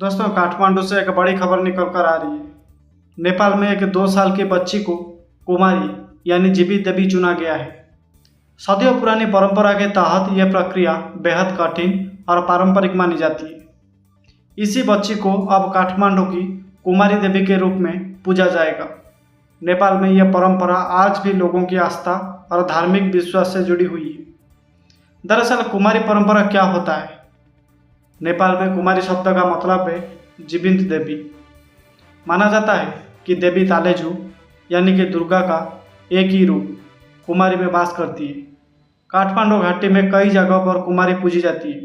दोस्तों, काठमांडू से एक बड़ी खबर निकल कर आ रही है। नेपाल में एक 2 साल की बच्ची को कुमारी यानी जीवित देवी चुना गया है। सदियों पुरानी परंपरा के तहत यह प्रक्रिया बेहद कठिन और पारंपरिक मानी जाती है। इसी बच्ची को अब काठमांडू की कुमारी देवी के रूप में पूजा जाएगा। नेपाल में यह परंपरा आज भी लोगों की आस्था और धार्मिक विश्वास से जुड़ी हुई है। दरअसल कुमारी परंपरा क्या होता है? नेपाल में कुमारी शब्द का मतलब है जीवित देवी। माना जाता है कि देवी तालेजू यानी कि दुर्गा का एक ही रूप कुमारी में वास करती है। काठमांडू घाटी में कई जगहों पर कुमारी पूजी जाती है,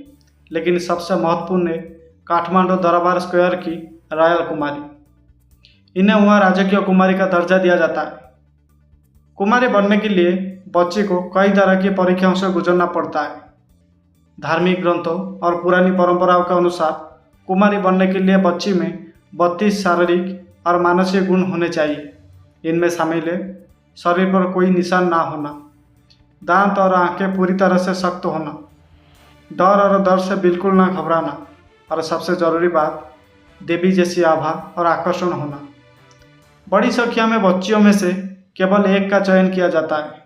लेकिन सबसे महत्वपूर्ण है काठमांडू दरबार स्क्वायर की रॉयल कुमारी। इन्हें वहाँ राजकीय कुमारी का दर्जा दिया जाता है। कुमारी बनने के लिए बच्ची को कई तरह की परीक्षाओं से गुजरना पड़ता है। धार्मिक ग्रंथों और पुरानी परंपराओं के अनुसार कुमारी बनने के लिए बच्ची में 32 शारीरिक और मानसिक गुण होने चाहिए। इनमें शामिल है शरीर पर कोई निशान ना होना, दांत और आंखें पूरी तरह से सख्त होना, डर और दर्द से बिल्कुल ना घबराना, और सबसे ज़रूरी बात देवी जैसी आभा और आकर्षण होना। बड़ी संख्या में बच्चियों में से केवल एक का चयन किया जाता है।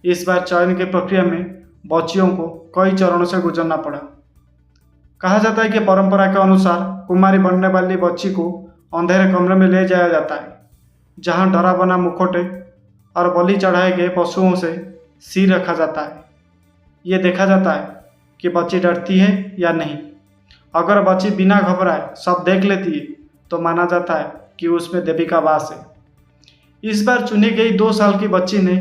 इस बार चयन की प्रक्रिया में बच्चियों को कई चरणों से गुजरना पड़ा। कहा जाता है कि परंपरा के अनुसार कुमारी बनने वाली बच्ची को अंधेरे कमरे में ले जाया जाता है, जहां डरा बना मुखौटे और बलि चढ़ाए गए पशुओं से सिर रखा जाता है। ये देखा जाता है कि बच्ची डरती है या नहीं। अगर बच्ची बिना घबराए सब देख लेती है तो माना जाता है कि उसमें देवी का वास है। इस बार चुनी गई 2 साल की बच्ची ने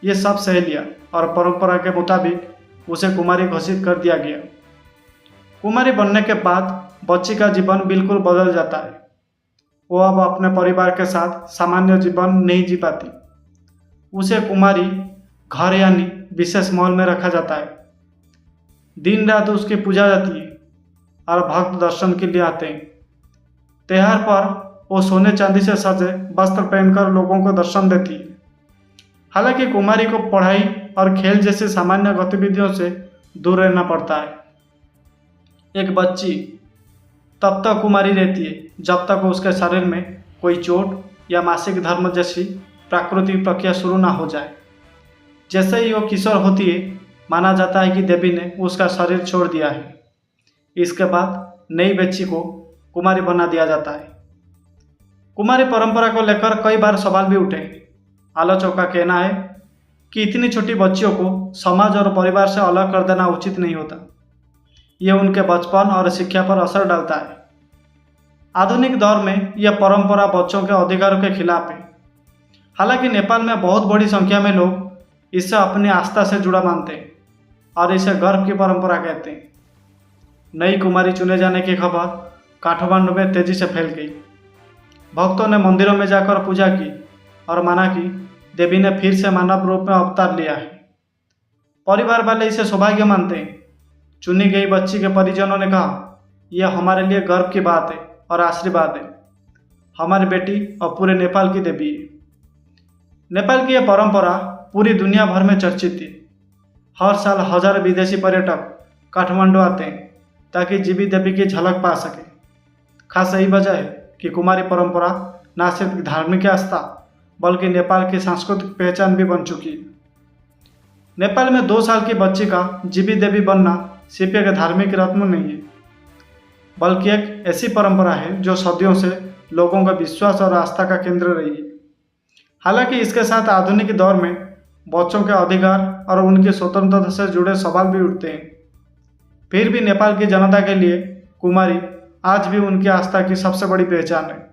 ये सब सह लिया और परंपरा के मुताबिक उसे कुमारी घोषित कर दिया गया। कुमारी बनने के बाद बच्ची का जीवन बिल्कुल बदल जाता है। वो अब अपने परिवार के साथ सामान्य जीवन नहीं जी पाती। उसे कुमारी घर यानी विशेष महल में रखा जाता है। दिन रात उसकी पूजा जाती है और भक्त दर्शन के लिए आते हैं। त्योहार पर वो सोने चांदी से सजे वस्त्र पहनकर लोगों को दर्शन देती है। हालांकि कुमारी को पढ़ाई और खेल जैसी सामान्य गतिविधियों से दूर रहना पड़ता है। एक बच्ची तब तक कुमारी रहती है जब तक उसके शरीर में कोई चोट या मासिक धर्म जैसी प्राकृतिक प्रक्रिया शुरू ना हो जाए। जैसे ही वो किशोर होती है, माना जाता है कि देवी ने उसका शरीर छोड़ दिया है। इसके बाद नई बच्ची को कुमारी बना दिया जाता है। कुमारी परंपरा को लेकर कई बार सवाल भी उठे। आलोचकों का कहना है कि इतनी छोटी बच्चियों को समाज और परिवार से अलग कर देना उचित नहीं होता। ये उनके बचपन और शिक्षा पर असर डालता है। आधुनिक दौर में यह परंपरा बच्चों के अधिकारों के खिलाफ है। हालांकि नेपाल में बहुत बड़ी संख्या में लोग इसे अपनी आस्था से जुड़ा मानते हैं और इसे गर्व की परंपरा कहते हैं। नई कुमारी चुने जाने की खबर काठमांडू में तेजी से फैल गई। भक्तों ने मंदिरों में जाकर पूजा की और माना कि देवी ने फिर से मानव रूप में अवतार लिया है। परिवार वाले इसे सौभाग्य मानते हैं। चुनी गई बच्ची के परिजनों ने कहा, यह हमारे लिए गर्व की बात है और आशीर्वाद है। हमारी बेटी और पूरे नेपाल की देवी है। नेपाल की यह परंपरा पूरी दुनिया भर में चर्चित है। हर साल हजारों विदेशी पर्यटक काठमांडू आते हैं ताकि जीवित देवी की झलक पा सके। खास यही वजह है कि कुमारी परंपरा न सिर्फ धार्मिक आस्था बल्कि नेपाल की सांस्कृतिक पहचान भी बन चुकी है। नेपाल में 2 साल की बच्ची का जीवित देवी बनना सिर्फ एक धार्मिक रस्म नहीं है, बल्कि एक ऐसी परंपरा है जो सदियों से लोगों का विश्वास और आस्था का केंद्र रही है। हालांकि इसके साथ आधुनिक दौर में बच्चों के अधिकार और उनकी स्वतंत्रता से जुड़े सवाल भी उठते हैं। फिर भी नेपाल की जनता के लिए कुमारी आज भी उनकी आस्था की सबसे बड़ी पहचान है।